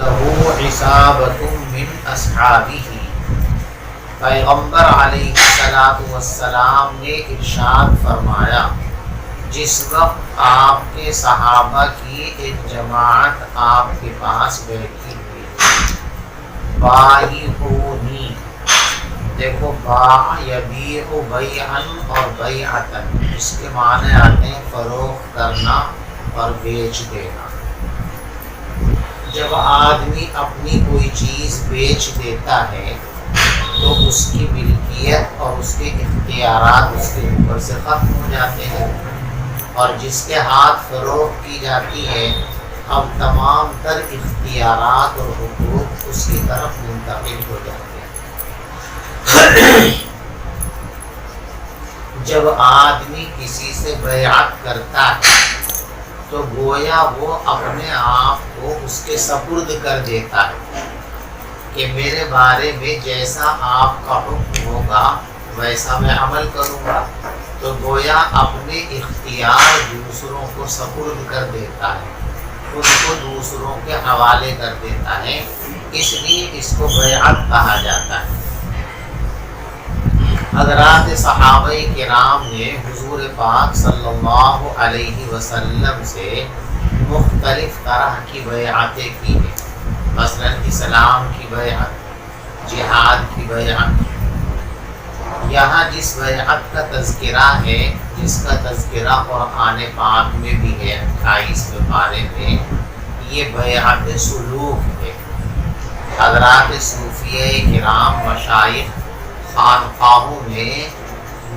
لہو عصابۃ من اصحابہ، پیغمبر علیہ السلام نے ارشاد فرمایا جس وقت آپ کے صحابہ کی ایک جماعت آپ کے پاس بیٹھی ہوئی تھی، بایعونی، دیکھو باع یبیع بیعن اور بیعتن، اس کے معنی آتے ہیں فروخت کرنا اور بیچ دینا۔ جب آدمی اپنی کوئی چیز بیچ دیتا ہے تو اس کی ملکیت اور اس کے اختیارات اس کے اوپر سے ختم ہو جاتے ہیں، اور جس کے ہاتھ فروخت کی جاتی ہے اب تمام تر اختیارات اور حقوق اس کی طرف منتقل ہو جاتے ہیں۔ جب آدمی کسی سے بیعت کرتا ہے تو گویا وہ اپنے آپ کو اس کے سپرد کر دیتا ہے کہ میرے بارے میں جیسا آپ کا حکم ہوگا ویسا میں عمل کروں گا، تو گویا اپنے اختیار دوسروں کو سپرد کر دیتا ہے، خود کو دوسروں کے حوالے کر دیتا ہے، اس لیے اس کو بیعت کہا جاتا ہے۔ حضرات صحابہ کرام نے حضور پاک صلی اللہ علیہ وسلم سے مختلف طرح کی بیعتیں کی ہیں، مثلا اسلام کی بیعت، جہاد کی بیعت۔ یہاں جس بیعت کا تذکرہ ہے، جس کا تذکرہ قرآن پاک میں بھی ہے 28ویں پارے میں، یہ بیعت سلوک ہے۔ حضرات صوفیہ کرام مشائخ خانقاہوں میں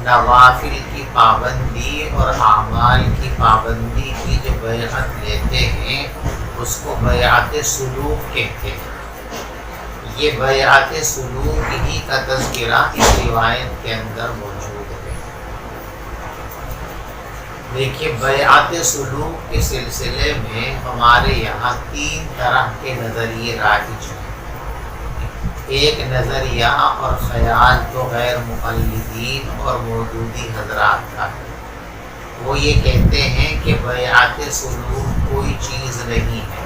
نوافل کی پابندی اور اعمال کی پابندی کی جو بیعت لیتے ہیں اس کو بیعت سلوک کہتے ہیں۔ یہ بیعت سلوک ہی کا تذکرہ اس روایت کے اندر موجود ہے۔ دیکھیے بیعت سلوک کے سلسلے میں ہمارے یہاں 3 طرح کے نظریے رائج ہیں۔ ایک نظریہ اور خیال تو غیر مقلدین اور مودودی حضرات کا ہے، وہ یہ کہتے ہیں کہ بیعت سلوک کوئی چیز نہیں ہے،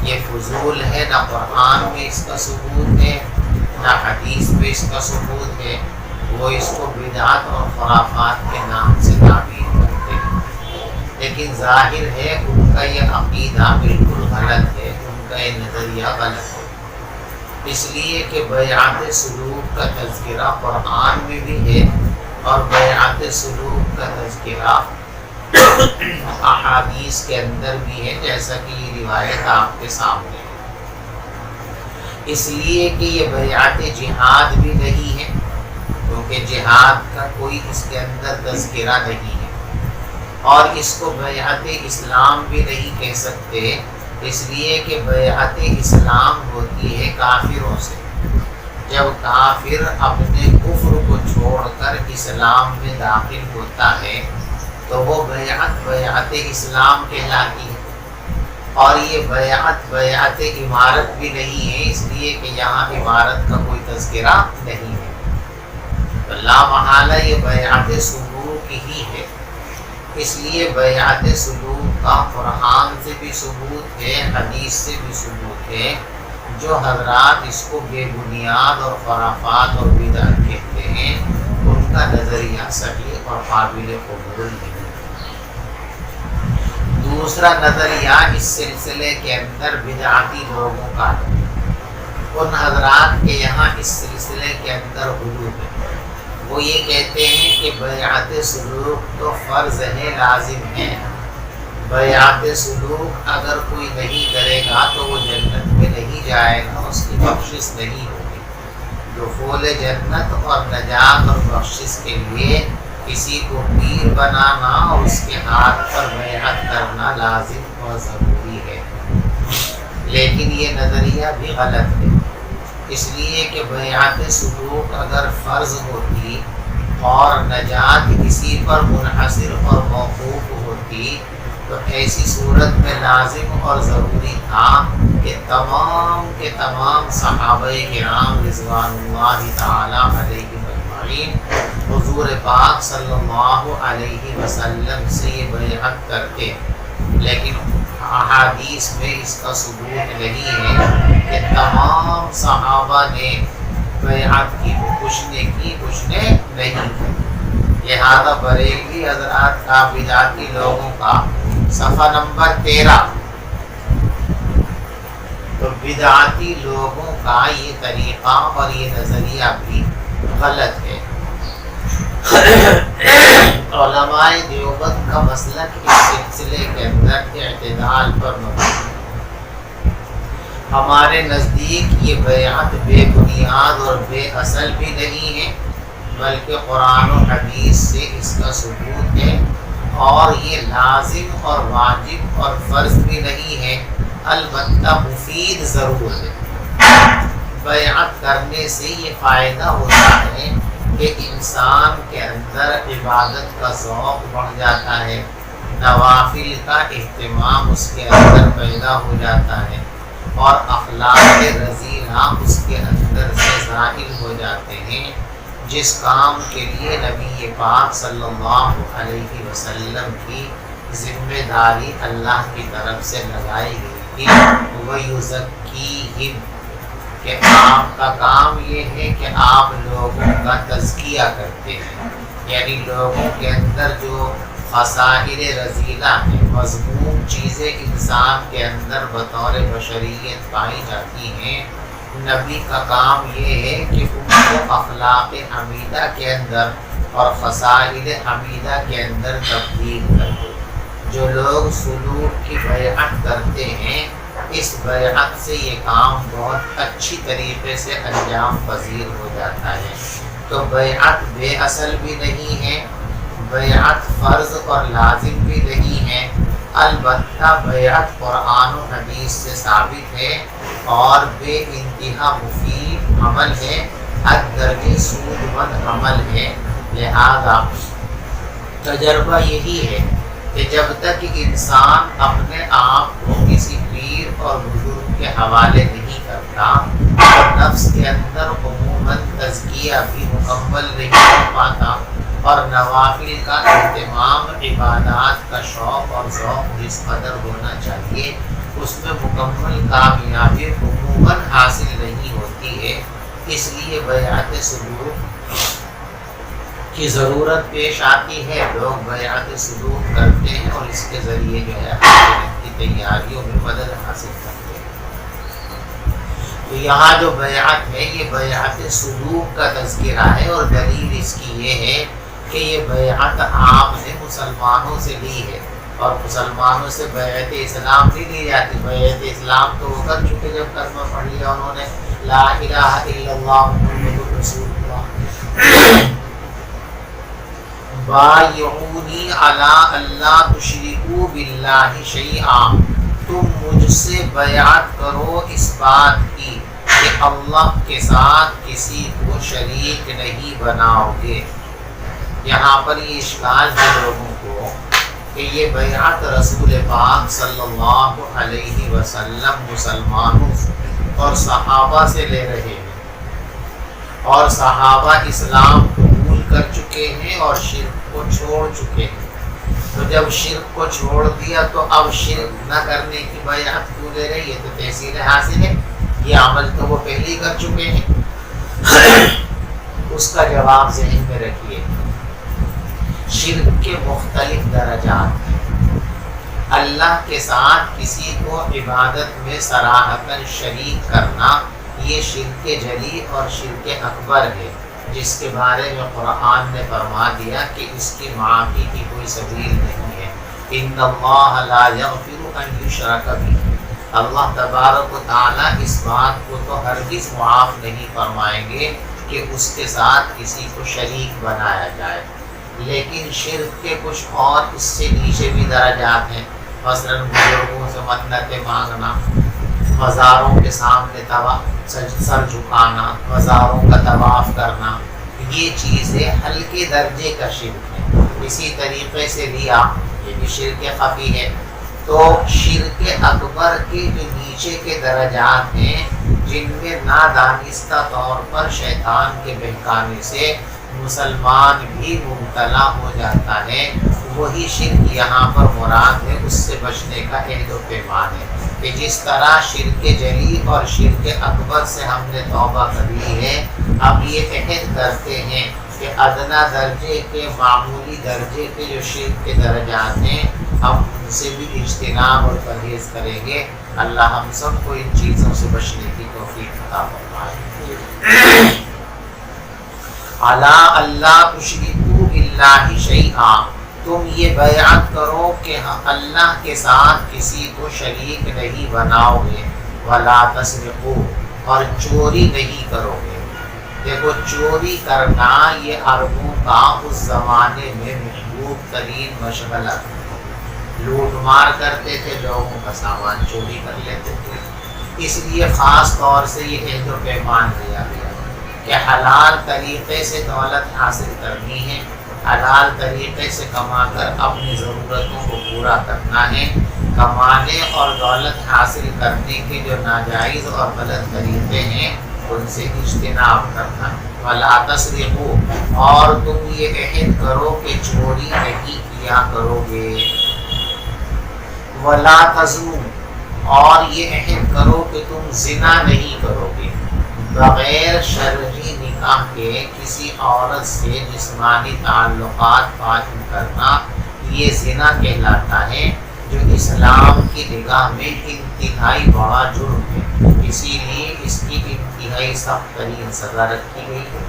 یہ فضول ہے، نہ قرآن میں اس کا ثبوت ہے نہ حدیث میں اس کا ثبوت ہے، وہ اس کو بدعت اور خرافات کے نام سے تعبیر کرتے ہیں۔ لیکن ظاہر ہے ان کا یہ عقیدہ بالکل غلط ہے، ان کا یہ نظریہ غلط ہے، اس لیے کہ بیعت سلوک کا تذکرہ قرآن میں بھی ہے اور بیعت سلوک کا تذکرہ احادیث کے اندر بھی ہے، جیسا کہ یہ روایت آپ کے سامنے ہے۔ اس لیے کہ یہ بیعت جہاد بھی نہیں ہے، کیونکہ جہاد کا کوئی اس کے اندر تذکرہ نہیں ہے، اور اس کو بیعت اسلام بھی نہیں کہہ سکتے، اس لیے کہ بیعت اسلام ہوتی ہے کافروں سے۔ جب کافر اپنے کفر کو چھوڑ کر اسلام میں داخل ہوتا ہے تو وہ بیعت اسلام کہلاتی ہے، اور یہ بیعت امارت بھی نہیں ہے، اس لیے کہ یہاں امارت کا کوئی تذکرہ نہیں ہے، تو لا محالہ یہ بیعت سلوک ہی ہے۔ اس لیے بیعت سلوک کا قرآن سے بھی ثبوت ہے، حدیث سے بھی ثبوت ہے۔ جو حضرات اس کو بے بنیاد اور خرافات اور بدعت کہتے ہیں ان کا نظریہ صحیح اور قابل قبول نہیں۔ دوسرا نظریہ اس سلسلے کے اندر بدعتی لوگوں کا ہے، ان حضرات کے یہاں اس سلسلے کے اندر غلو ہے۔ وہ یہ کہتے ہیں کہ بیعت سلوک تو فرض ہے، لازم ہے، بیعت سلوک اگر کوئی نہیں کرے گا تو وہ جنت میں نہیں جائے گا، اس کی بخشش نہیں ہوگی۔ دخول جنت اور نجات اور بخشش کے لیے کسی کو پیر بنانا اور اس کے ہاتھ پر بیعت کرنا لازم اور ضروری ہے، لیکن یہ نظریہ بھی غلط ہے، اس لیے کہ بیعت سلوک اگر فرض ہوتی اور نجات کسی پر منحصر اور موقوف ہوتی تو ایسی صورت میں لازم اور ضروری تھا کہ تمام کے تمام صحابہ کرام رضوان اللہ تعالی علیہم اجمعین حضور پاک صلی اللہ علیہ وسلم سے یہ بیعت کرتے، لیکن احادیث اس میں اس کا ثبوت نہیں ہے کہ تمام صحابہ نے بیعت کی، کچھ نے کی کچھ نے نہیں کی۔ لہذا بریلوی حضرات کا بدعتی لوگوں کا صفحہ نمبر 13، تو بدعتی لوگوں کا یہ طریقہ اور یہ نظریہ بھی غلط ہے۔ علماء دیوبند کا مسلک اس سلسلے کے اندر اعتدال پر مبنی۔ ہمارے نزدیک یہ بیعت بے بنیاد اور بے اصل بھی نہیں ہے، بلکہ قرآن و حدیث سے اس کا ثبوت ہے، اور یہ لازم اور واجب اور فرض بھی نہیں ہے، البتہ مفید ضرور ہے۔ بیعت کرنے سے یہ فائدہ ہوتا ہے کہ انسان کے اندر عبادت کا ذوق بڑھ جاتا ہے، نوافل کا اہتمام اس کے اندر پیدا ہو جاتا ہے، اور اخلاق رذیلہ اس کے اندر سے ظاہر ہو جاتے ہیں۔ جس کام کے لیے نبی پاک صلی اللہ علیہ وسلم کی ذمہ داری اللہ کی طرف سے لگائی گئی تھی، وَيُزَكِّيهِمْ، کہ آپ کا کام یہ ہے کہ آپ لوگوں کا تزکیہ کرتے ہیں، یعنی لوگوں کے اندر جو خصائل رذیلہ ہیں، مذموم چیزیں انسان کے اندر بطور بشریت پائی جاتی ہیں، نبی کا کام یہ ہے کہ ان کو اخلاق حمیدہ کے اندر اور خصائل حمیدہ کے اندر تبدیل کر دے۔ جو لوگ سلوک کی بیعت کرتے ہیں، اس بیعت سے یہ کام بہت اچھی طریقے سے انجام پذیر ہو جاتا ہے۔ تو بیعت بے اصل بھی نہیں ہے، بیعت فرض اور لازم بھی نہیں ہے، البتہ بیعت قرآن و حدیث سے ثابت ہے اور بے انتہا مفید عمل ہے، اگرچہ سود مند عمل ہے۔ لہذا تجربہ یہی ہے کہ جب تک انسان اپنے آپ کو کسی پیر اور بزرگ کے حوالے نہیں کرتا، اور نفس کے اندر عموماً تزکیہ بھی مکمل نہیں ہو پاتا، اور نوافل کا اہتمام، عبادات کا شوق اور ذوق جس قدر ہونا چاہیے اس میں مکمل کامیابی عموماً حاصل نہیں ہوتی ہے۔ اس لیے بیعت سلوک کی ضرورت پیش آتی ہے، لوگ بیعت سلوک کرتے ہیں اور اس کے ذریعے جو ہے آخرت کی تیاریوں میں مدد حاصل کرتے ہیں۔ تو یہاں جو بیعت ہے یہ بیعت سلوک کا تذکرہ ہے، اور دلیل اس کی یہ ہے کہ یہ بیعت آپ نے مسلمانوں سے لی ہے، اور مسلمانوں سے بیعت اسلام نہیں لی جاتی۔ بیعت اسلام تو وہ کر چکے جب کلمہ پڑھ لیا انہوں نے، لا الہ الا اللہ محمد رسول اللہ۔ بایعونی علی اللہ تشرکوا باللہ شیئا، تم مجھ سے بیعت کرو اس بات کی کہ اللہ کے ساتھ کسی کو شریک نہیں بناؤ گے۔ یہاں پر یہ اشکال ہے لوگوں کو کہ یہ بیعت رسول پاک صلی اللہ علیہ وسلم مسلمانوں اور صحابہ سے لے رہے ہیں، اور صحابہ اسلام قبول کر چکے ہیں اور شرک کو چھوڑ چکے ہیں۔ تو جب شرک کو چھوڑ دیا تو اب شرک نہ کرنے کی بیعت کیوں لے رہی ہے؟ تو تحصیل حاصل ہے، یہ عمل تو وہ پہلے ہی کر چکے ہیں۔ اس کا جواب ذہن میں رکھیے۔ شرک کے مختلف درجات ہیں۔ اللہ کے ساتھ کسی کو عبادت میں صراحتاً شریک کرنا یہ شرک جلی اور شرک اکبر ہے، جس کے بارے میں قرآن نے فرما دیا کہ اس کی معافی کی کوئی سبیل نہیں ہے۔ ان اللہ لا یغفر ان یشرک بہ، اللہ تبارک و تعالیٰ اس بات کو تو ہرگز معاف نہیں فرمائیں گے کہ اس کے ساتھ کسی کو شریک بنایا جائے۔ لیکن شرک کے کچھ اور اس سے نیچے بھی درجات ہیں، مثلاً بزرگوں سے منتیں مانگنا، مزاروں کے سامنے سر جھکانا، مزاروں کا طواف کرنا، یہ چیزیں ہلکے درجے کا شرک ہے۔ اسی طریقے سے ریا، یہ بھی شرک خفی ہے۔ تو شرک اکبر کے جو نیچے کے درجات ہیں، جن میں نادانستہ طور پر شیطان کے بہکانے سے مسلمان بھی مبتلا ہو جاتا ہے، وہی شرک یہاں پر مراد ہے، اس سے بچنے کا عہد و پیمان ہے کہ جس طرح شرک جلی اور شرک اکبر سے ہم نے توبہ کر لی ہے، اب یہ عہد کرتے ہیں کہ ادنا درجے کے، معمولی درجے کے جو شرک کے درجات ہیں ہم ان سے بھی اجتناب اور پرہیز کریں گے۔ اللہ ہم سب کو ان چیزوں سے بچنے کی توفیق عطا فرمائے۔ الا اللہ تشرکوا باللہ شیئا، تم یہ بیعت کرو کہ اللہ کے ساتھ کسی کو شریک نہیں بناؤ گے، ولا تسرقوا، اور چوری نہیں کرو گے۔ دیکھو چوری کرنا یہ عربوں کا اس زمانے میں محبوب ترین مشغلہ تھا۔ لوٹ مار کرتے تھے، لوگوں کا سامان چوری کر لیتے تھے، اس لیے خاص طور سے یہ عہد و پیمان لیا گیا کہ حلال طریقے سے دولت حاصل کرنی ہے، حلال طریقے سے کما کر اپنی ضرورتوں کو پورا کرنا ہے۔ کمانے اور دولت حاصل کرنے کے جو ناجائز اور غلط طریقے ہیں ان سے اجتناب کرنا ہے۔ وَلَا تَسْرِقُوا، اور تم یہ عہد کرو کہ چوری نہیں کیا کرو گے۔ وَلَا تَزْنُوا، اور یہ عہد کرو کہ تم زنا نہیں کرو گے۔ بغیر شرعی نکاح کے کسی عورت سے جسمانی تعلقات قائم کرنا یہ زنا کہلاتا ہے، جو اسلام کی نگاہ میں انتہائی بڑا جرم ہے۔ اسی لیے اس کی انتہائی سخت ترین سزا رکھی گئی ہے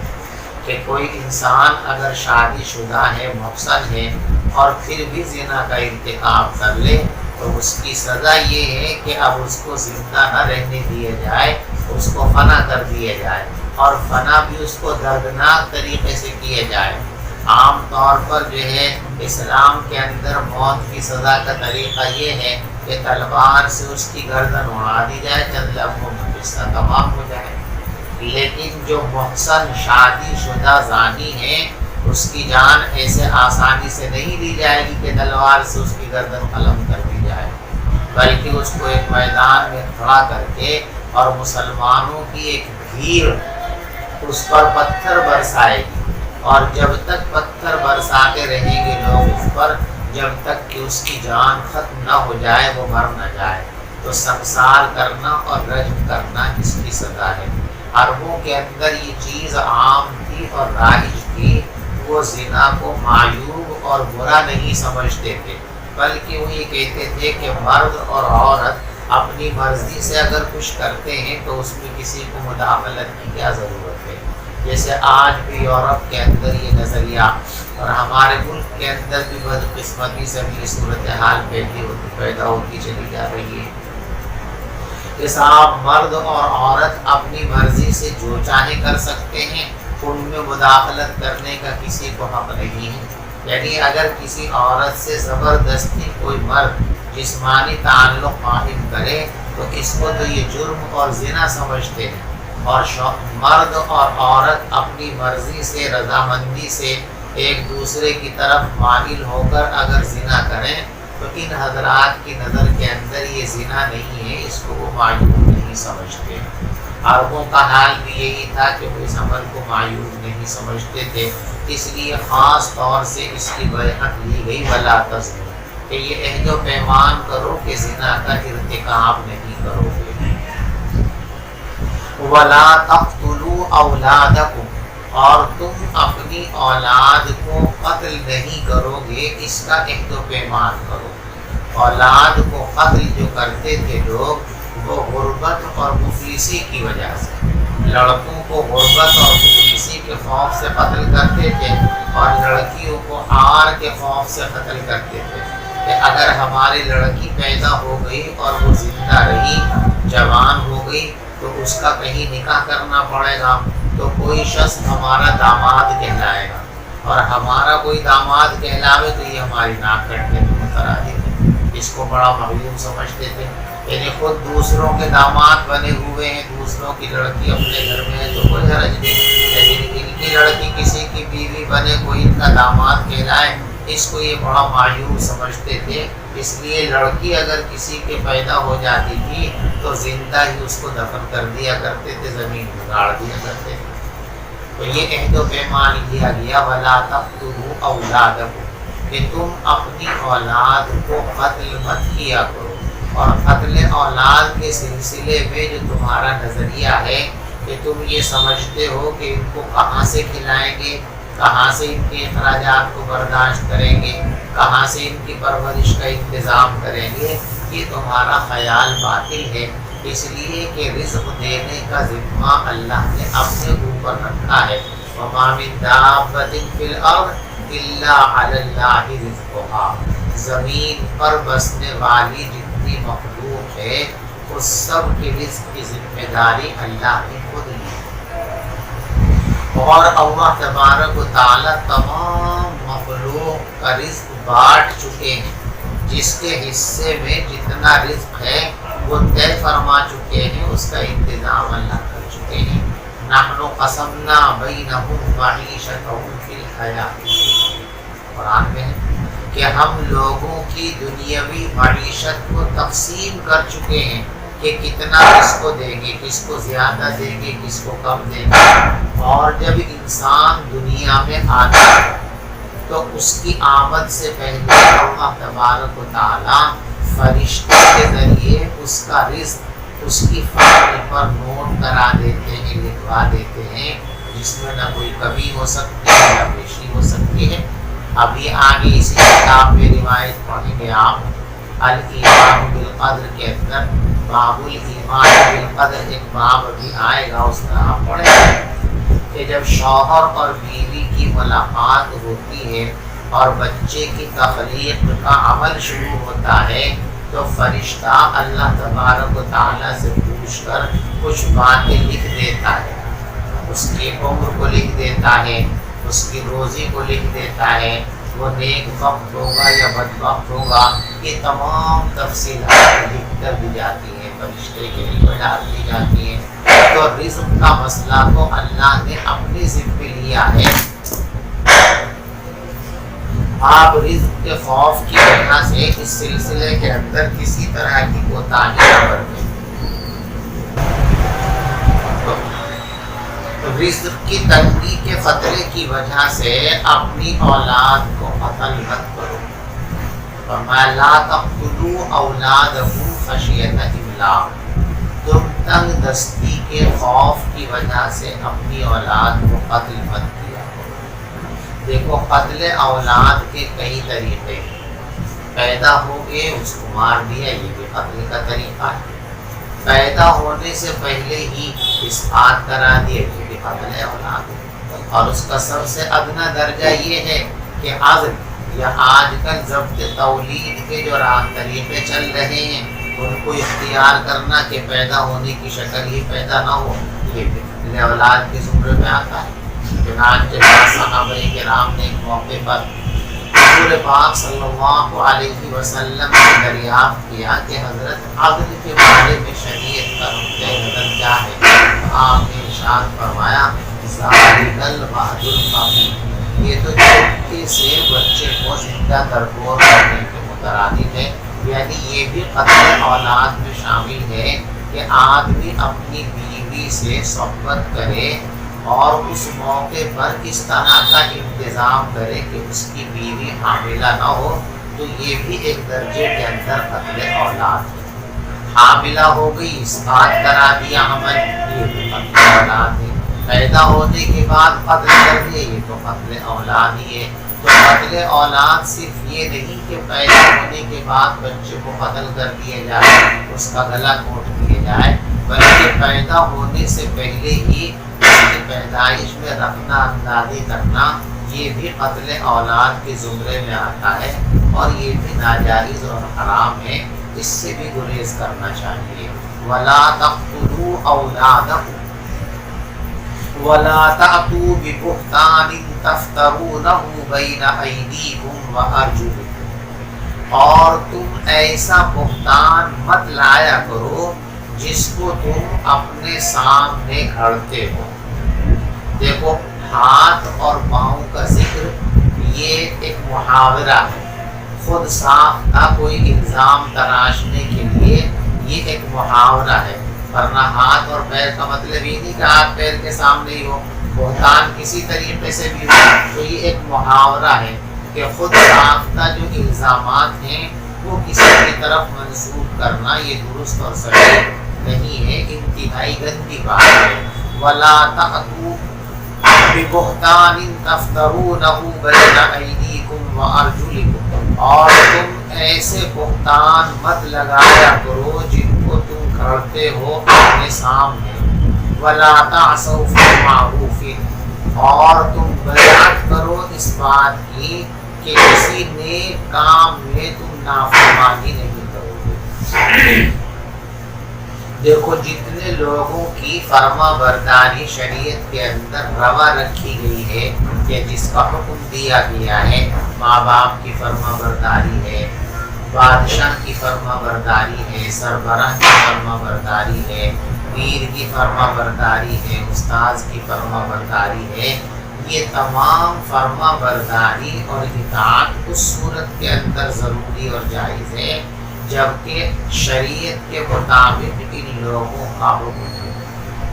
کہ کوئی انسان اگر شادی شدہ ہے، محصن ہے، اور پھر بھی زنا کا ارتکاب کر لے تو اس کی سزا یہ ہے کہ اب اس کو زندہ نہ رہنے دیا جائے، اس کو فنا کر دیا جائے، اور فنا بھی اس کو دردناک طریقے سے کیا جائے۔ عام طور پر جو ہے اسلام کے اندر موت کی سزا کا طریقہ یہ ہے کہ تلوار سے اس کی گردن اڑا دی جائے، چند لمحوں میں قصہ تمام ہو جائے۔ لیکن جو محسن شادی شدہ زانی ہے اس کی جان ایسے آسانی سے نہیں لی جائے گی کہ تلوار سے اس کی گردن قلم کر دی جائے، بلکہ اس کو ایک میدان میں کھڑا کر کے اور مسلمانوں کی ایک بھیڑ اس پر پتھر برسائے گی، اور جب تک پتھر برساتے رہیں گے لوگ اس پر، جب تک کہ اس کی جان ختم نہ ہو جائے، وہ مر نہ جائے۔ تو سنسار کرنا اور رجم کرنا اس کی سزا ہے۔ عربوں کے اندر یہ چیز عام تھی اور رائج تھی، وہ زنا کو معیوب اور برا نہیں سمجھتے تھے، بلکہ وہ یہ کہتے تھے کہ مرد اور عورت اپنی مرضی سے اگر کچھ کرتے ہیں تو اس میں کسی کو مداخلت کی کیا ضرورت ہے۔ جیسے آج بھی یورپ کے اندر یہ نظریہ اور ہمارے ملک کے اندر بھی بدقسمتی سے بھی صورتحال پیدا ہوتی چلی جا رہی ہے کہ صاحب مرد اور عورت اپنی مرضی سے جو چاہے کر سکتے ہیں، ان میں مداخلت کرنے کا کسی کو حق نہیں ہے۔ یعنی اگر کسی عورت سے زبردستی کوئی مرد جسمانی تعلق قائم کرے تو اس کو تو یہ جرم اور زنا سمجھتے ہیں، اور مرد اور عورت اپنی مرضی سے، رضامندی سے ایک دوسرے کی طرف مائل ہو کر اگر زنا کریں تو ان حضرات کی نظر کے اندر یہ زنا نہیں ہے، اس کو وہ معیوب نہیں سمجھتے۔ عربوں کا حال بھی یہی تھا کہ وہ اس عمل کو معیوب نہیں سمجھتے تھے، اس لیے خاص طور سے اس کی بیعت لی گئی ولا تزنوا، کہ یہ عہد و پیمان کرو کہ زنا کا ارتکاب نہیں کرو گے۔ ولا تقتلوا اولادکم، اور تم اپنی اولاد کو قتل نہیں کرو گے، اس کا عہد و پیمان کرو۔ اولاد کو قتل جو کرتے تھے لوگ وہ غربت اور مفلسی کی وجہ سے، لڑکوں کو غربت اور مفلسی کے خوف سے قتل کرتے تھے، اور لڑکیوں کو عار کے خوف سے قتل کرتے تھے کہ اگر ہماری لڑکی پیدا ہو گئی اور وہ زندہ رہی، جوان ہو گئی، تو اس کا کہیں نکاح کرنا پڑے گا، تو کوئی شخص ہمارا داماد کہلائے گا، اور ہمارا کوئی داماد کہلاوے تو یہ ہماری ناک کٹنے کے مترادف ہے۔ اس کو بڑا مغلوب سمجھتے تھے، یعنی خود دوسروں کے داماد بنے ہوئے ہیں، دوسروں کی لڑکی اپنے گھر میں ہے تو کوئی حرج نہیں، لیکن ان کی لڑکی کسی کی بیوی بنے، کوئی ان کا داماد کہلائے، اس کو یہ بڑا معیوب سمجھتے تھے۔ اس لیے لڑکی اگر کسی کے پیدا ہو جاتی تھی تو زندہ ہی اس کو دفن کر دیا کرتے تھے، زمین میں گاڑ دیا کرتے تھے۔ تو یہ عہد و پیمان لیا گیا ولا تقتلوا اولادکم، کہ تم اپنی اولاد کو قتل مت کیا کرو، اور قتل اولاد کے سلسلے میں جو تمہارا نظریہ ہے کہ تم یہ سمجھتے ہو کہ ان کو کہاں سے کھلائیں گے، کہاں سے ان کے اخراجات کو برداشت کریں گے، کہاں سے ان کی پرورش کا انتظام کریں گے، یہ تمہارا خیال باطل ہے، اس لیے کہ رزق دینے کا ذمہ اللہ نے اپنے اوپر رکھا ہے۔ وَمَا مِن دَابَّةٍ فِي الْأَرْضِ إِلَّا عَلَى اللَّهِ رِزْقُهَا، زمین پر بسنے والی جتنی مخلوق ہے اس سب کے رزق کی ذمہ داری اللہ نے خود لی، اور اللہ تبارک و تعالیٰ تمام مخلوق کا رزق بانٹ چکے ہیں، جس کے حصے میں جتنا رزق ہے وہ طے فرما چکے ہیں، اس کا انتظام اللہ کر چکے ہیں۔ نحن قسمنا بینہم معیشتہم فی الحیاۃ الدنیا، قرآن میں ہے کہ ہم لوگوں کی دنیاوی معیشت کو تقسیم کر چکے ہیں کہ کتنا کس کو دیں گے، کس کو زیادہ دیں گے، کس کو کم دیں گے۔ اور جب انسان دنیا میں آتا ہے تو اس کی آمد سے پہلے اللہ تبارک و تعالیٰ فرشتے کے ذریعے اس کا رزق اس کی فائل پر نوٹ کرا دیتے ہیں، لکھوا دیتے ہیں، جس میں نہ کوئی کمی ہو سکتی ہے نہ بیشی ہو سکتی ہے۔ ابھی آگے اسی کتاب میں روایت پڑھیں گے آپ، الایمان بالقدر کے اندر باب الایمان بالقدر ایک باب ابھی آئے گا، اس میں آپ پڑھیں گے کہ جب شوہر اور بیوی کی ملاقات ہوتی ہے اور بچے کی تخلیق کا عمل شروع ہوتا ہے تو فرشتہ اللہ تبارک و تعالیٰ سے پوچھ کر کچھ باتیں لکھ دیتا ہے، اس کی عمر کو لکھ دیتا ہے، اس کی روزی کو لکھ دیتا ہے، وہ نیک وقت ہوگا یا بدبخت ہوگا، یہ تمام تفصیلات لکھ کر دی جاتی ہیں، فرشتے کے لیے ڈال دی جاتی ہیں۔ تو رزق کا مسئلہ تو اللہ نے اپنے ذمہ لیا ہے، آپ رزق کے خوف کی وجہ سے اس سلسلے کے اندر کسی طرح کی کوتاہی نہ برتیں۔ رزق کی تنگی کے خطرے کی وجہ سے اپنی اولاد کو قتل مت کرو، فرمایا لا تقتلوا اولادکم خشیۃ املاق، تم تنگ دستی کے خوف کی وجہ سے اپنی اولاد کو قتل مت کیا کرو۔ دیکھو قتل اولاد کے کئی طریقے ہیں، پیدا ہو گئے اس کو مار دیا، یہ بھی قتل کا طریقہ ہے، پیدا ہونے سے پہلے ہی اسقاط کرا دیا، یہ بھی قتل اولاد ہے، اور اس کا سب سے ادنا درجہ یہ ہے کہ عزل یا آج کل ضبط تولید کے جو طریقے چل رہے ہیں ان کو اختیار کرنا کہ پیدا ہونے کی شکل ہی پیدا نہ ہو، یہ بھی قتل اولاد کے زمرے میں آتا ہے۔ چنانچہ صحابہ کرام نے ایک موقع پر حضور پاک صلی اللہ علیہ وسلم سے دریافت کیا کہ حضرت عدل کے بارے میں شریعت کا نقطہ نظر کیا ہے؟ آپ نے ارشاد فرمایا ذالک الوعد القوی، یہ تو چھوٹے سے بچے کو زندہ درگور کرنے کے مترادف ہے، یعنی یہ بھی قتل اولاد میں شامل ہے کہ آدمی اپنی بیوی سے صحبت کرے اور اس موقع پر اس طرح کا انتظام کرے کہ اس کی بیوی حاملہ نہ ہو، تو یہ بھی ایک درجے کے اندر قتل اولاد ہے۔ حاملہ ہو گئی، اسقاط کرا دیا عمل، یہ بھی قتل اولاد ہے۔ پیدا ہونے کے بعد قتل کر دیا، یہ تو قتل اولاد ہی ہے۔ تو قتل اولاد صرف یہ نہیں کہ پیدا ہونے کے بعد بچے کو قتل کر دیا جائے، اس کا گلا گھونٹ دیا جائے، بلکہ پیدا ہونے سے پہلے ہی اس کی پیدائش میں رکھنا اندازی کرنا، یہ بھی قتل اولاد کے زمرے میں آتا ہے، اور یہ بھی ناجائز اور حرام ہے، اس سے بھی گریز کرنا چاہیے۔ وَلَا تَقْتُلُوا أَوْلَادَكُمْ وَلَا تَأْتُوا بِبُهْتَانٍ تَفْتَرُونَهُ بَيْنَ أَيْدِيكُمْ وَأَرْجُلِكُمْ، اور تم ایسا بہتان مت لایا کرو جس کو تم اپنے سامنے گھڑتے ہو۔ دیکھو ہاتھ اور پاؤں کا ذکر یہ ایک محاورہ ہے، خود ساختہ کوئی الزام تراشنے کے لیے یہ ایک محاورہ ہے، ورنہ ہاتھ اور پیر کا مطلب یہ نہیں کہ ہاتھ پیر کے سامنے ہی ہو، بہتان کسی طریقے سے بھی ہو، تو یہ ایک محاورہ ہے۔ کہ خود ساختہ جو الزامات ہیں وہ کسی کی طرف منسوب کرنا یہ درست اور صحیح نہیں ہے، انتہائی گندی بات ہے۔ وَلَا تَأْتُوا بِبُهْتَانٍ تَفْتَرُونَهُ بَيْنَ أَيْدِيكُمْ وَأَرْجُلِكُمْ، اور تم ایسے بہتان مت لگایا کرو جن کو تم کرتے ہو اپنے سامنے۔ وَلَا تَعْصَوْا فِي مَعْرُوفٍ، اور تم بیعت کرو اس بات کی کہ کسی نیک کام میں تم نافرمانی نہیں کرو گے۔ دیکھو جتنے لوگوں کی فرما برداری شریعت کے اندر روا رکھی گئی ہے کہ جس کا حکم دیا گیا ہے، ماں باپ کی فرما برداری ہے، بادشاہ کی فرما برداری ہے، سربراہ کی فرما برداری ہے، پیر کی فرما برداری ہے، استاذ کی فرما برداری ہے، یہ تمام فرما برداری اور اطاعت اس صورت کے اندر ضروری اور جائز ہے جبکہ شریعت کے مطابق ان لوگوں کا حکم ہے۔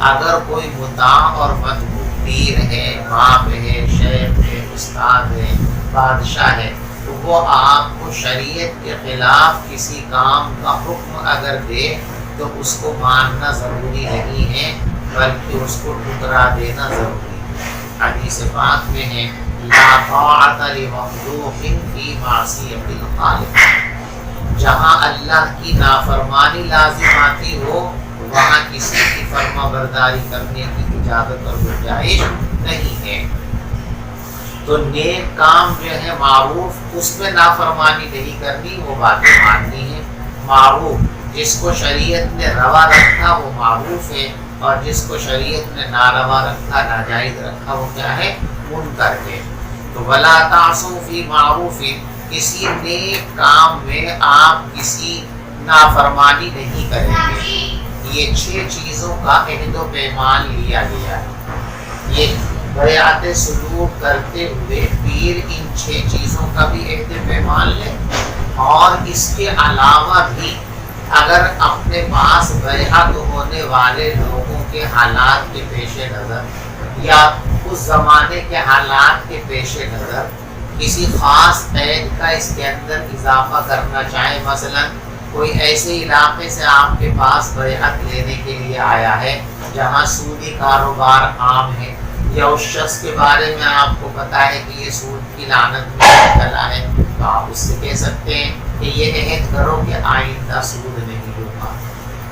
اگر کوئی مطاع اور مطبوع پیر ہے، باپ ہے، شیخ ہے، استاد ہے، بادشاہ ہے، تو وہ آپ کو شریعت کے خلاف کسی کام کا حکم اگر دے تو اس کو ماننا ضروری نہیں ہے بلکہ اس کو ٹھکرا دینا ضروری ہے۔ حدیث پاک میں ہے لا طاعۃ لمخلوق فی معصیۃ الخالق، جہاں اللہ کی نافرمانی لازم آتی ہو وہاں کسی کی فرما برداری کرنے کی اجازت اور گنجائش نہیں ہے۔ تو نیک کام جو ہے معروف، اس میں نافرمانی نہیں کرنی، وہ باتیں ماننی ہے۔ معروف جس کو شریعت نے روا رکھا وہ معروف ہے، اور جس کو شریعت نے ناروا رکھا، ناجائز رکھا، وہ کیا ہے؟ منکر ہے۔ تو وَلَا تَعْصُوا فِي مَعْرُوفٍ، کسی نیک کام میں آپ کسی نافرمانی نہیں کریں گے۔ یہ 6 چیزوں کا عہد و پیمان لیا گیا ہے۔ یہ بیعت سلوک کرتے ہوئے پیر ان 6 چیزوں کا بھی عہد و پیمان لے، اور اس کے علاوہ بھی اگر اپنے پاس بیعت ہونے والے لوگوں کے حالات کے پیش نظر یا اس زمانے کے حالات کے پیش نظر کسی خاص قید کا اس کے اندر اضافہ کرنا چاہے، مثلا کوئی ایسے علاقے سے آپ کے پاس بیعت لینے کے لیے آیا ہے جہاں سودی کاروبار عام ہے، یا اس شخص کے بارے میں آپ کو پتا ہے کہ یہ سود کی لعنت میں مبتلا ہے، تو آپ اس سے کہہ سکتے ہیں کہ یہ عہد کرو کہ آئندہ سود نہیں لوں گا۔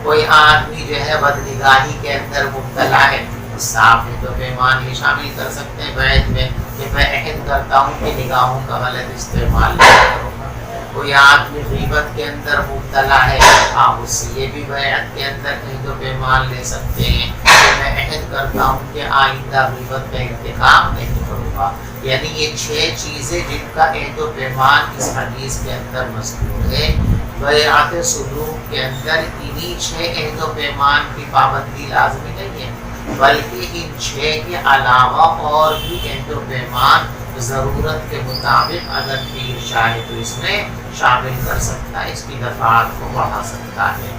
کوئی آدمی جو ہے بدنگاہی کے اندر مبتلا ہے، اس عہد و پیمان یہ شامل کر سکتے ہیں بیعت میں کہ میں عہد کرتا ہوں کہ نگاہوں کا غلط استعمال نہیں کروں گا۔ کوئی آدمی غیبت کے اندر مبتلا ہے، آپ اس سے یہ بھی بیعت کے اندر عہد و پیمان لے سکتے ہیں کہ میں عہد کرتا ہوں کہ آئندہ غیبت کا انتقام نہیں کروں گا۔ یعنی یہ 6 چیزیں جن کا عہد و پیمان اس حدیث کے اندر مذکور ہے، بیعت سلوک کے اندر انہی 6 عہد و پیمان کی پابندی لازمی نہیں ہے، بلکہ ان 6 کے علاوہ اور بھی عہد و پیمان ضرورت کے مطابق اگر پیر چاہے تو اس میں شامل کر سکتا ہے، اس کی دفعات کو بڑھا سکتا ہے۔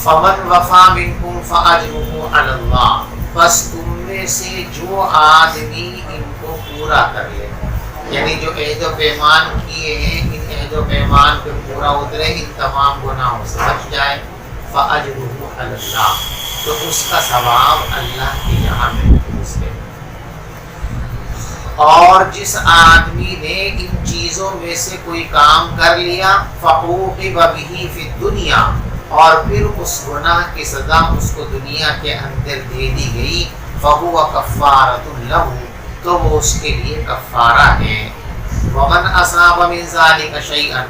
فَمَنْ وَفَى مِنْكُمْ فَأَجْرُهُ عَلَى اللَّهِ، بس تم میں سے جو آدمی ان کو پورا کر لے، یعنی جو عہد و پیمان کیے ہیں ان عہد و پیمان پہ پورا اترے، ان تمام گناہوں سے بچ جائے، فَأَجْرُهُ عَلَى اللَّهِ، تو اس کا ثواب اللہ کے یہاں محفوظ ہے۔ اور جس آدمی نے ان چیزوں میں سے کوئی کام کر لیا، فعوقب بہ فی الدنیا، اور پھر اس گناہ کی سزا اس کو دنیا کے اندر دے دی گئی، فہو کفارۃ لہ، تو وہ اس کے لیے کفارہ ہے۔ ومن اصاب من ذلک شیئا،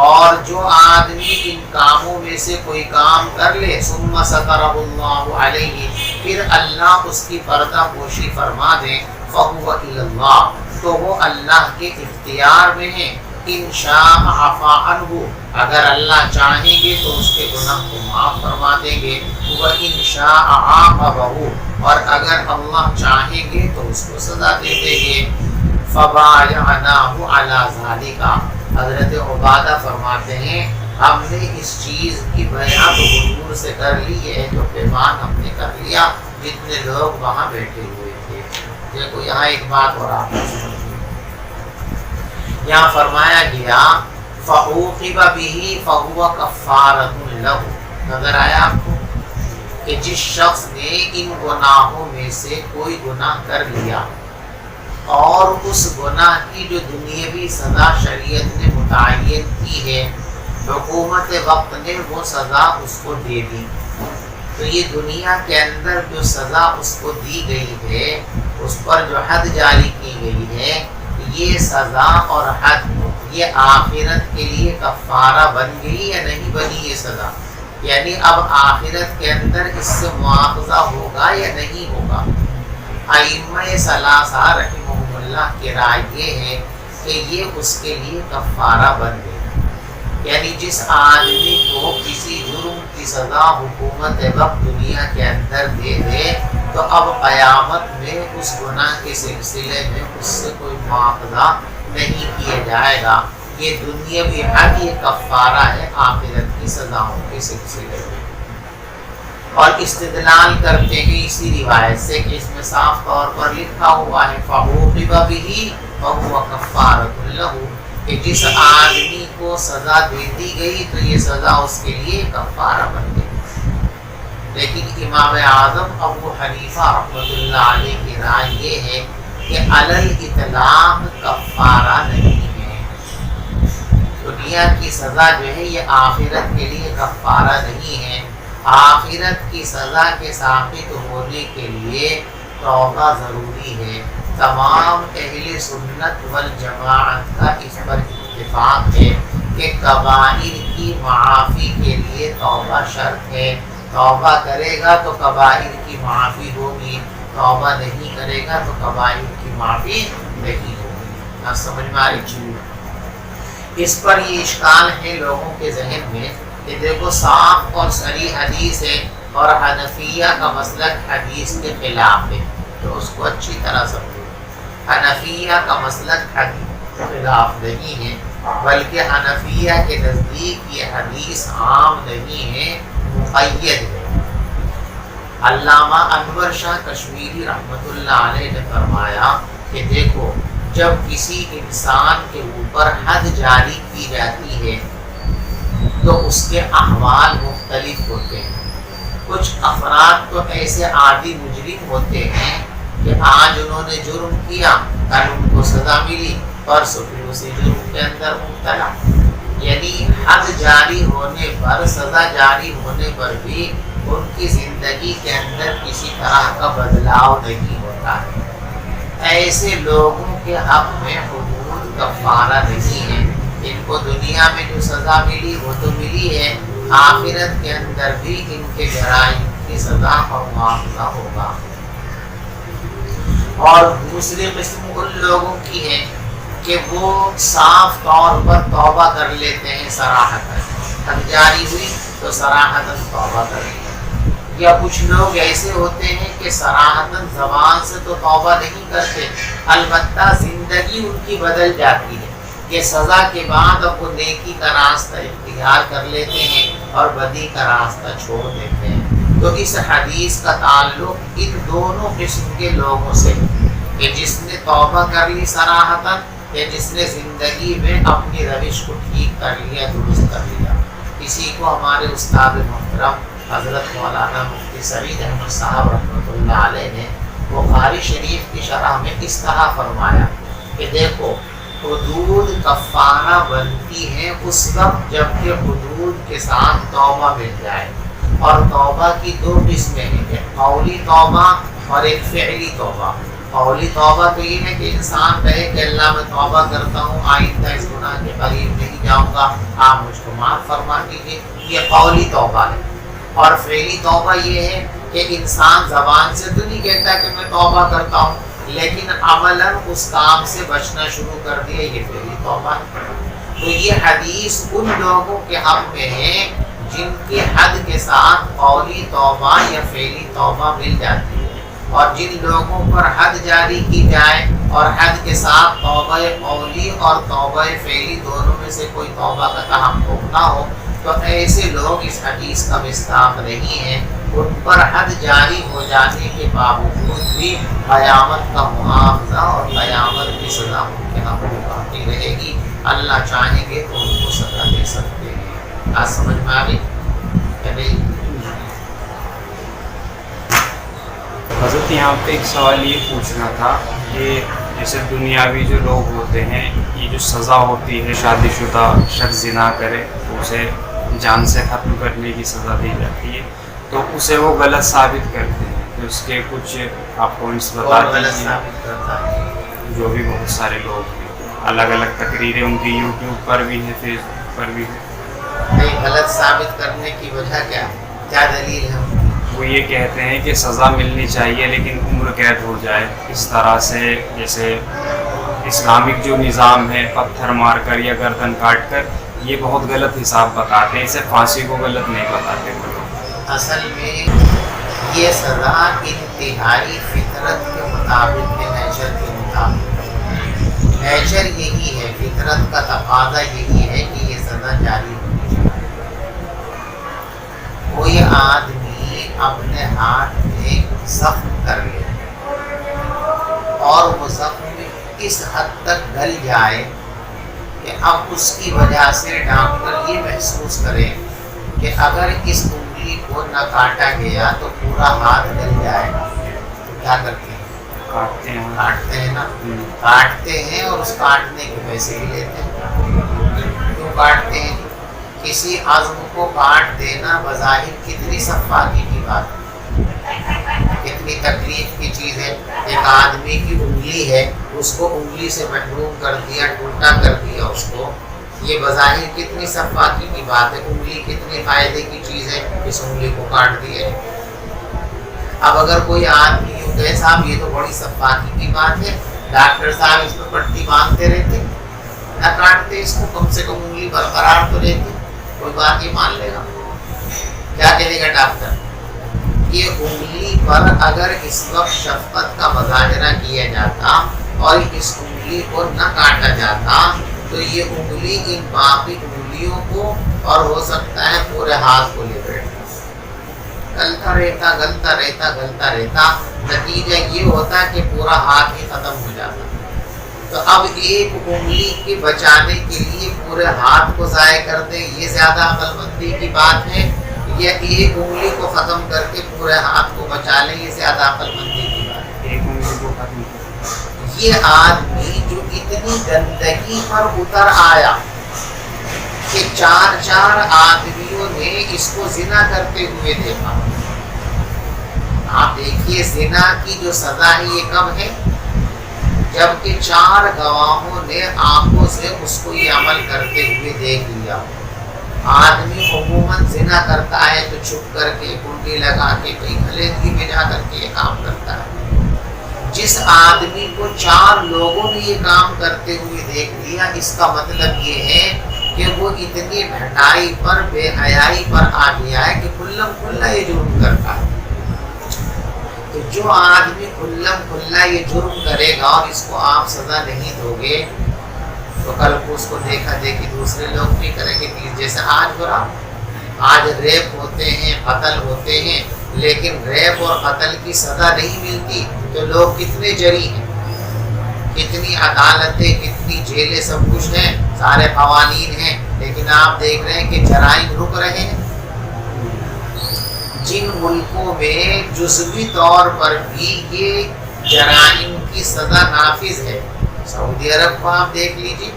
اور جو آدمی ان کاموں میں سے کوئی کام کر لے، ثم سترہ اللہ علیہ، پھر اللہ اس کی پردہ پوشی فرما دے، فَهُوَ إِلَى اللَّهِ، تو وہ اللہ کے اختیار میں ہے۔ إِن شَاءَ عَفَا عَنْهُ، اگر اللہ چاہیں گے تو اس کے گناہ کو معاف فرما دیں گے، وَإِن شَاءَ عَاقَبَهُ، اور اگر اللہ چاہیں گے تو اس کو سزا دے دیں گے۔ فَبَايَعْنَاهُ عَلَى ذَلِكَ، حضرت عبادہ فرماتے ہیں ہم نے اس چیز کی بیعت حضور سے کر لی ہے، جو پیمان ہم نے کر لیا جتنے لوگ وہاں بیٹھے ہوئے تھے۔ دیکھو یہاں ایک بات اور آپ کو سمجھیں، یہاں فرمایا گیا فعوقب به فهو کفارۃ لہ، نظر آیا آپ کو کہ جس شخص نے ان گناہوں میں سے کوئی گناہ کر لیا اور اس گناہ کی جو دنیاوی سزا شریعت نے متعین کی ہے، حکومت وقت نے وہ سزا اس کو دے دی، تو یہ دنیا کے اندر جو سزا اس کو دی گئی ہے، اس پر جو حد جاری کی گئی ہے، یہ سزا اور حد یہ آخرت کے لیے کفارہ بن گئی یا نہیں بنی یہ سزا؟ یعنی اب آخرت کے اندر اس سے مواخذہ ہوگا یا نہیں ہوگا؟ ائمہ ثلاثہ رحمہم اللہ کی رائے یہ ہے کہ یہ اس کے لیے کفارہ بن گئی، یعنی جس آدمی کو کسی جرم کی سزا حکومت وقت دنیا کے اندر دے دے تو اب قیامت میں اس گناہ کے سلسلے میں اس سے کوئی مواخذہ نہیں کیا جائے گا، یہ دنیاوی حد یہ کفارہ ہے آخرت کی سزاؤں کے سلسلے میں۔ اور استدلال کرتے ہیں اسی روایت سے کہ اس میں صاف طور پر لکھا ہوا ہے فعوقب به فهو کفارۃ لہ، کہ جس آدمی کو سزا دے دی گئی تو یہ سزا اس کے لیے کفارہ بن گئی۔ لیکن امام اعظم ابو حنیفہ رحمۃ اللہ علیہ کی رائے یہ ہے کہ علی الاطلاق کفارہ نہیں ہے، دنیا کی سزا جو ہے یہ آخرت کے لیے کفارہ نہیں ہے، آخرت کی سزا کے ثابت ہونے کے لیے توبہ ضروری ہے۔ تمام اہل سنت والجماعت کا اس پر اتفاق ہے کہ کبائر کی معافی کے لیے توبہ شرط ہے، توبہ کرے گا تو کبائر کی معافی ہوگی، توبہ نہیں کرے گا تو کبائر کی معافی نہیں ہوگی۔ آپ سمجھ میں آ رہی؟ اس پر یہ اشکال ہے لوگوں کے ذہن میں کہ دیکھو صاف اور صریح حدیث ہے اور حنفیہ کا مسلک حدیث کے خلاف ہے، تو اس کو اچھی طرح سمجھو۔ حنفیہ کا مسلک حدیث کے خلاف نہیں ہے، بلکہ حنفیہ کے نزدیک یہ حدیث عام نہیں ہے، مقید ہے۔ علامہ انور شاہ کشمیری رحمۃ اللہ علیہ نے فرمایا کہ دیکھو جب کسی انسان کے اوپر حد جاری کی جاتی ہے تو اس کے احوال مختلف ہوتے ہیں، کچھ افراد تو ایسے عادی مجرم ہوتے ہیں کہ آج انہوں نے جرم کیا، کل ان کو سزا ملی، پرسوں پھر اسی جرم کے اندر مبتلا، یعنی حد جاری ہونے پر، سزا جاری ہونے پر بھی ان کی زندگی کے اندر کسی طرح کا بدلاؤ نہیں ہوتا ہے۔ ایسے لوگوں کے حق میں حدود کفارہ نہیں ہے، ان کو دنیا میں جو سزا ملی وہ تو ملی ہے، آخرت کے اندر بھی ان کے جرائم کی سزا اور معاوضہ ہوگا۔ اور دوسری قسم ان لوگوں کی ہے کہ وہ صاف طور پر توبہ کر لیتے ہیں صراحتاً، حد جاری ہوئی تو صراحتاً توبہ کر لیا، یا کچھ لوگ ایسے ہوتے ہیں کہ صراحتاً زبان سے تو توبہ نہیں کرتے، البتہ زندگی ان کی بدل جاتی ہے کہ سزا کے بعد اب وہ نیکی کا راستہ اختیار کر لیتے ہیں اور بدی کا راستہ چھوڑ دیتے ہیں۔ تو اس حدیث کا تعلق ان دونوں قسم کے لوگوں سے، کہ جس نے توبہ کر لی صراحتاً یا جس نے زندگی میں اپنی روش کو ٹھیک کر لیا، درست کر لیا۔ اسی کو ہمارے استاد محترم حضرت مولانا مفتی سعید احمد صاحب رحمۃ اللہ علیہ نے بخاری شریف کی شرح میں اس طرح فرمایا کہ دیکھو حدود کفارہ بنتی ہیں اس وقت جب کہ حدود کے ساتھ توبہ مل جائے، اور توبہ کی دو قسمیں ہیں، ایک قولی توبہ اور ایک فعلی توبہ۔ قولی توبہ تو یہ ہے کہ انسان کہے کہ اللہ میں توبہ کرتا ہوں، آئندہ اس گناہ کے قریب نہیں جاؤں گا، آپ مجھ کو معاف فرما دیجیے، یہ قولی توبہ ہے۔ اور فعلی توبہ یہ ہے کہ انسان زبان سے تو نہیں کہتا کہ میں توبہ کرتا ہوں، لیکن عملاً اس کام سے بچنا شروع کر دیا، یہ فعلی توبہ ہے۔ تو یہ حدیث ان لوگوں کے حق میں ہے جن کی حد کے ساتھ قولی توبہ یا فعلی توبہ مل جاتی ہے، اور جن لوگوں پر حد جاری کی جائے اور حد کے ساتھ توبہ قولی اور توبہ فعلی دونوں میں سے کوئی توبہ کا تحقق نہ ہو، تو ایسے لوگ اس حدیث کا مصداق نہیں ہیں، ان پر حد جاری ہو جانے کے باوجود بھی قیامت کا مواخذہ اور قیامت کی سزا ممکن ہم کو باقی رہے گی. اللہ چاہیں گے تو ان کو سزا دے سکتے ہیں. آج سمجھ میں آ گئی کہ نہیں؟ حضرت یہاں پہ ایک سوال یہ پوچھنا تھا کہ جیسے دنیاوی جو لوگ ہوتے ہیں، یہ جو سزا ہوتی ہے شادی شدہ شخص زنا کرے تو اسے جان سے ختم کرنے کی سزا دی جاتی ہے، تو اسے وہ غلط ثابت کرتے ہیں، تو اس کے کچھ آپ پوائنٹس بتا دیجیے. جو بھی بہت سارے لوگ ہیں، الگ الگ تقریریں ان کی یوٹیوب پر بھی ہیں، فیس بک پر بھی ہیں. نہیں، غلط ثابت کرنے کی وجہ کیا ہے؟ کیا دلیل ہے؟ وہ یہ کہتے ہیں کہ سزا ملنی چاہیے لیکن عمر قید ہو جائے. اس طرح سے جیسے اسلامک جو نظام ہے پتھر مار کر یا گردن کاٹ کر، یہ بہت غلط حساب بتاتے ہیں، اسے پھانسی کو غلط نہیں بتاتے. اصل میں یہ سزا انتہائی فطرت کے مطابق ہے، نیچر کے مطابق. نیچر یہی ہے، فطرت کا تقاضا یہی ہے کہ یہ سزا جاری ہونی چاہیے. کوئی آدمی اپنے ہاتھ میں زخم کر لے اور وہ زخم اس حد تک گل جائے کہ اب اس کی وجہ سے ڈاکٹر یہ محسوس کرے کہ اگر اس انگلی کو نہ کاٹا گیا تو پورا ہاتھ گل جائے گا، تو کیا کرتے ہیں؟ کاٹتے ہیں نا. کاٹتے ہیں اور اس کاٹنے کے پیسے بھی لیتے ہیں. کیوں کاٹتے ہیں؟ کسی عظم کو کاٹ دینا بظاہر کتنی صفائی کی بات ہے، کتنی تکلیف کی چیز ہے. ایک آدمی کی انگلی ہے، اس کو انگلی سے محروم کر دیا، ٹوٹا کر دیا اس کو، یہ بظاہر کتنی صفائی کی بات ہے. انگلی کتنی فائدے کی چیز ہے، اس انگلی کو کاٹ دیا. اب اگر کوئی آدمی یوں کہے صاحب یہ تو بڑی صفائی کی بات ہے، ڈاکٹر صاحب اس پر پٹی باندھتے رہتے، نہ کاٹتے اس کو، کم سے کم انگلی برقرار تو رہتی، کوئی بات یہ مان لے گا؟ کیا کہے گا ڈاکٹر؟ یہ انگلی پر اگر اس وقت شفقت کا مظاہرہ کیا جاتا اور اس انگلی کو نہ کاٹا جاتا تو یہ انگلی ان باقی انگلیوں کو اور ہو سکتا ہے پورے ہاتھ کو لے بیٹھتا، گلتا رہتا گلتا رہتا گلتا رہتا، نتیجہ یہ ہوتا کہ پورا ہاتھ ہی ختم ہو جاتا. تو اب ایک انگلی کے بچانے کے لیے پورے ہاتھ کو ضائع کر دیں، یہ زیادہ عقل مندی کی بات ہے، یا ایک انگلی کو ختم کر کے پورے ہاتھ کو بچا لیں، یہ زیادہ عقل مندی کی بات ہے. ایک انگلی کو ختم کر. یہ آدمی جو اتنی گندگی پر اتر آیا کہ چار آدمیوں نے اس کو زنا کرتے ہوئے دیکھا. آپ دیکھیے زنا کی جو سزا ہے یہ کب ہے؟ جبکہ 4 گواہوں نے آنکھوں سے اس کو یہ عمل کرتے ہوئے دیکھ لیا. آدمی عموماً زنا کرتا ہے تو چھپ کر کے کنڈی لگا کے کہیں علیحدگی میں جا کر کے یہ کام کرتا ہے. جس آدمی کو 4 لوگوں نے یہ کام کرتے ہوئے دیکھ لیا، اس کا مطلب یہ ہے کہ وہ اتنی ڈھٹائی پر، بے حیائی پر آ گیا ہے کہ کھلم کھلا یہ جرم کرتا ہے. تو جو آدمی کھلم کھلا یہ جرم کرے گا اور اس کو آپ سزا نہیں دو گے تو کل کو اس کو دیکھا دیکھی دوسرے لوگ بھی کریں گے. جیسے آج ہو رہا، آج ریپ ہوتے ہیں، قتل ہوتے ہیں، لیکن ریپ اور قتل کی سزا نہیں ملتی تو لوگ کتنے جری ہیں، کتنی عدالتیں، کتنی جیلیں، سب کچھ ہیں، سارے قوانین ہیں، لیکن آپ دیکھ رہے ہیں کہ جرائم رک رہے ہیں. جن ملکوں میں جزوی طور پر بھی یہ جرائم کی سزا نافذ ہے، سعودی عرب کو آپ دیکھ لیجیے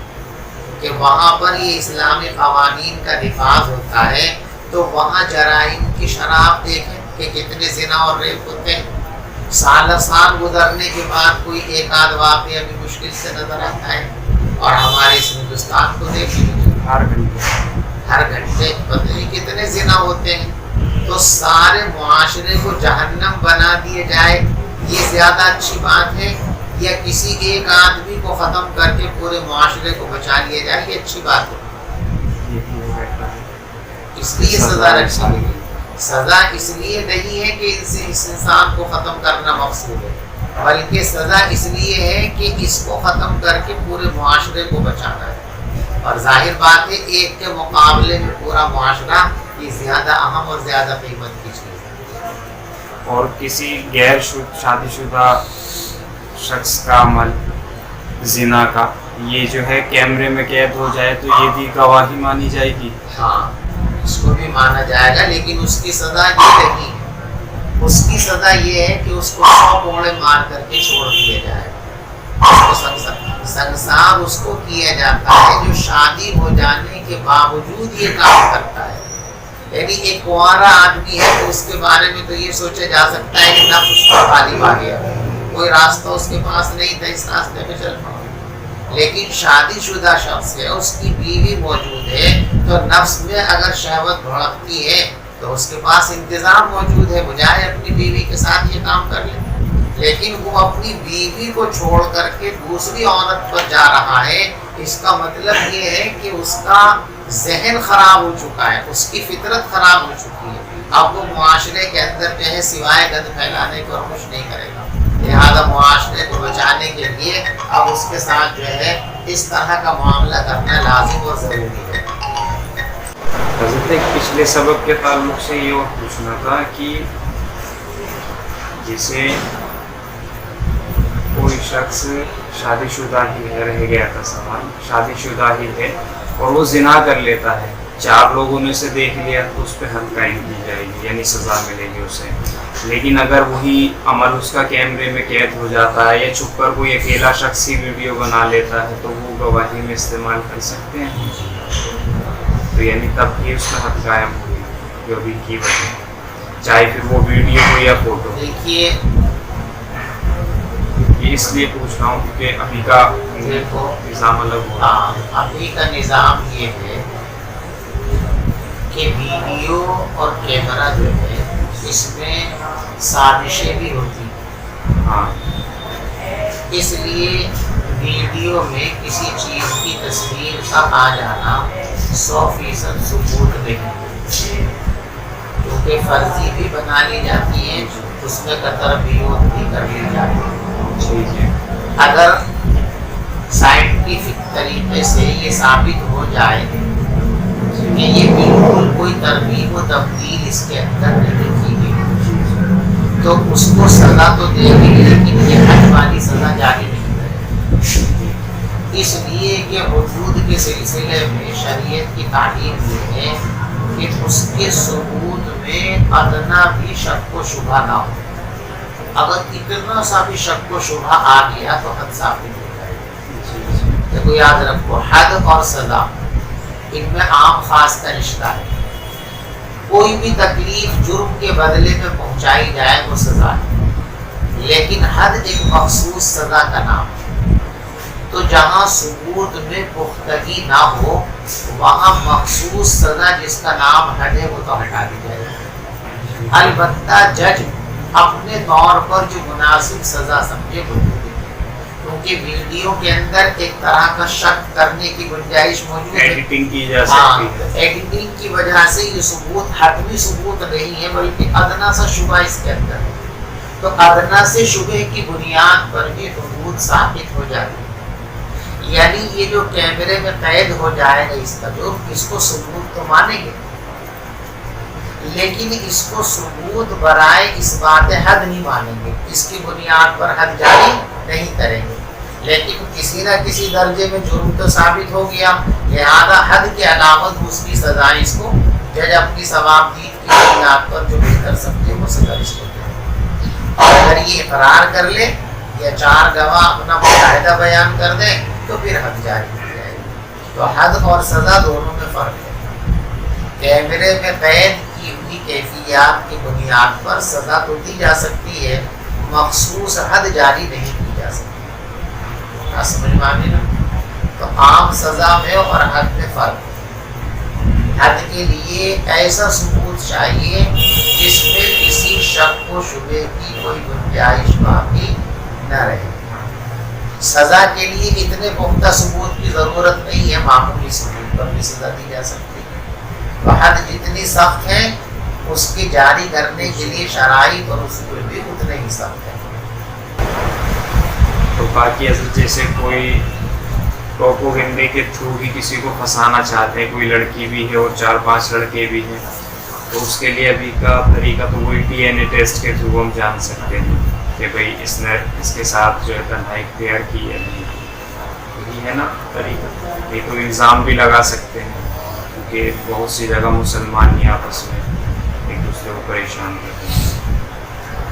کہ وہاں پر یہ اسلامی قوانین کا نفاذ ہوتا ہے تو وہاں جرائم کی شرح آپ دیکھیں کہ کتنے زنا اور ریپ ہوتے ہیں. سال گزرنے کے بعد کوئی ایک آدھ واقعہ بھی مشکل سے نظر آتا ہے. اور ہمارے اس ہندوستان کو دیکھ لیجیے، ہر گھنٹے پتہ نہیں کتنے زنا ہوتے ہیں. تو سارے معاشرے کو جہنم بنا دیے جائے، یہ زیادہ اچھی بات ہے، یا کسی ایک آدمی کو ختم کر کے پورے معاشرے کو بچا لیا جائے، یہ اچھی بات ہے. اس لیے سزا رکھی گئی. سزا اس لیے نہیں ہے کہ اس انسان کو ختم کرنا مقصود ہے، بلکہ سزا اس لیے ہے کہ اس کو ختم کر کے پورے معاشرے کو بچانا ہے. اور ظاہر بات ہے ایک کے مقابلے میں پورا معاشرہ یہ زیادہ اہم اور زیادہ قیمت کی چیز ہے. اور کسی غیر شادی شدہ شخص کا عمل زنا کا یہ جو ہے کیمرے میں قید ہو جائے تو یہ بھی گواہی مانی جائے گی؟ ہاں اس کو بھی مانا جائے گا، لیکن اس کی سزا یہ نہیں ہے، اس کی سزا یہ ہے کہ اس کو 100 کوڑے مار کر کے چھوڑ دیا جائے گا۔ اس کو سنسار اس کو کیا جاتا ہے جو شادی ہو جانے کے باوجود یہ کام کرتا ہے۔ یعنی ایک کنوارا آدمی ہے تو اس کے بارے میں تو یہ سوچا جا سکتا ہے کہ نفس اس پر غالب آ گیا، کوئی راستہ اس کے پاس نہیں تھا اس راستے میں چل پڑا۔ لیکن شادی شدہ شخص ہے، اس کی بیوی موجود ہے، تو نفس میں اگر شہوت بھڑکتی ہے تو اس کے پاس انتظام موجود ہے، بجائے اپنی بیوی کے ساتھ یہ کام کر لے۔ لیکن وہ اپنی بیوی کو چھوڑ کر کے دوسری عورت پر جا رہا ہے، اس کا مطلب یہ ہے کہ اس کا ذہن خراب ہو چکا ہے، اس کی فطرت خراب ہو چکی ہے۔ اب وہ معاشرے کے اندر جو ہے سوائے گند پھیلانے کو اور کچھ نہیں کرے گا، لہذا معاشرے کو بچانے کے لیے اب اس کے ساتھ جو ہے اس طرح کا معاملہ کرنا لازم اور ضروری ہے۔ حضرت ایک پچھلے سبق کے تعلق سے یہ اور پوچھنا تھا کہ جیسے کوئی شخص شادی شدہ ہی ہے، رہ گیا تھا سوال، شادی شدہ ہی ہے اور وہ زنا کر لیتا ہے، 4 لوگوں نے اسے دیکھ لیا تو اس پہ حد قائم کی جائے گی، یعنی سزا ملے گی اسے۔ لیکن اگر وہی عمل اس کا کیمرے میں قید ہو جاتا ہے یا چھپ کر کوئی اکیلا شخص ہی ویڈیو بنا لیتا ہے تو وہ گواہی میں استعمال کر سکتے ہیں، تو یعنی تب بھی اس کا حد قائم ہوگی جو بھی کی وجہ، چاہے پھر وہ ویڈیو ہو یا فوٹو۔ دیکھیے یہ اس لیے پوچھ رہا ہوں کیونکہ ابھی کا نظام الگ ہو رہا ہے۔ ابھی کا نظام یہ ہے کہ ویڈیو اور کیمرہ جو ہے اس میں سازشیں بھی ہوتی ہیں، ہاں اس لیے ویڈیو میں کسی چیز کی تصویر کا آ جانا 100% ثبوت نہیں، کیونکہ فرضی بھی بنا لی جاتی ہے، اس میں تربیت بھی کر لی جاتی ہے۔ اگر سائنٹیفک طریقے سے یہ ثابت ہو جائے کہ یہ بالکل کوئی ترمیم و تبدیل اس کے اندر نہیں کی گئی تو اس کو سزا تو دے گی، لیکن یہ حد والی سزا جاری نہیں کرے، اس لیے کہ حدود کے سلسلے میں شریعت کی تعلیم یہ ہے کہ اس کے ثبوت میں ادنا بھی شک و شبہ نہ ہو۔ اگر اتنا سا بھی شک و شبہ آ گیا تو حد ثابت ہو جائے گی۔ دیکھو یاد رکھو، حد اور سزا ان میں عام خاص کا رشتہ ہے، کوئی بھی تکلیف جرم کے بدلے میں پہنچائی جائے وہ سزا ہے، لیکن حد ایک مخصوص سزا کا نام ہے، تو جہاں ثبوت میں پختگی نہ ہو وہاں مخصوص سزا جس کا نام حد ہے وہ تو ہٹا دی جائے گی۔ البتہ جج اپنے طور پر جو مناسب سزا سمجھے وہ دے، کیونکہ ویڈیو کے اندر ایک طرح کا شک کرنے کی گنجائش موجود ہے، ایڈیٹنگ کی جا سکتی ہے، ایڈیٹنگ کی وجہ سے یہ ثبوت حتمی ثبوت نہیں ہے بلکہ ادنا سا شبہ اس کے اندر ہے، تو ادنا سے شبہ کی بنیاد پر بھی حدود ثابت ہو جاتی ہے۔ یعنی یہ جو کیمرے میں قید ہو جائے گا اس کا جو اس کو ثبوت تو مانیں گے، لیکن اس کو ثبوت برائے اس بات حد نہیں مانیں گے، اس کی بنیاد پر حد جاری نہیں کریں گے، لیکن کسی نہ کسی درجے میں جرم تو ثابت ہو گیا، لہذا حد کے علاوہ دوسری سزا اس کو جج اپنی ثواب دید کی بنیاد پر جو بھی کر سکتے وہ سزا اس کو دیں۔ اور اگر یہ اقرار کر لے یا 4 گواہ اپنا مشاہدہ بیان کر دیں تو پھر حد جاری ہو جائے گی۔ تو حد اور سزا دونوں میں فرق ہے، کیمرے میں قید کی ہوئی کیفیات کی بنیاد پر سزا تو دی جا سکتی ہے، مخصوص حد جاری نہیں کی جا سکتی، کیا سمجھ میں آگے نا؟ تو عام سزا میں اور حد میں فرق ہے۔ حد کے لیے ایسا ثبوت چاہیے جس میں کسی شک و شبہ کی کوئی گنجائش باقی نہ رہے، سزا کے لیے اتنے پختہ ثبوت کی ضرورت نہیں ہے، معمولی ثبوت پر بھی سزا دی جا سکتی ہے۔ تو حد جتنی سخت ہے اس کی جاری کرنے کے لیے شرائط اور اصول بھی اتنے ہی سخت ہیں۔ تو باقی حضرت جیسے کوئی پروپیگنڈے کے تھرو بھی کسی کو پھنسانا چاہتے ہیں، کوئی لڑکی بھی ہے اور 4-5 لڑکے بھی ہیں، تو اس کے لیے ابھی کا طریقہ تو وہی DNA ٹیسٹ کے تھرو ہم جان سکتے ہیں کہ بھئی اس نے اس کے ساتھ جو ہے تنہائی اختیار کی ہے نہیں۔ یہ ہے نا طریقہ، یہ تو الزام بھی لگا سکتے ہیں کیونکہ بہت سی جگہ مسلمان ہی آپس میں ایک دوسرے کو پریشان کرتے ہیں۔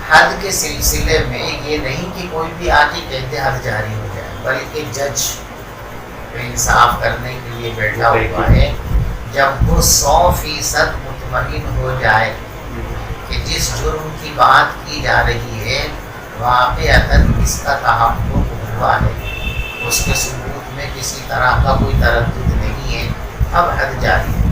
حد کے سلسلے میں یہ نہیں کہ کوئی بھی آ کے کہتے حد جاری ہو جائے، بلکہ جج انصاف کرنے کے لیے بیٹھا ہوا ہے، جب وہ 100% مطمئن ہو جائے کہ جس جرم کی بات کی جا رہی ہے واقعتاً اس کا تحقق ہوا ہے، اس کے ثبوت میں کسی طرح کا کوئی تردد نہیں ہے، اب حد جاری ہے۔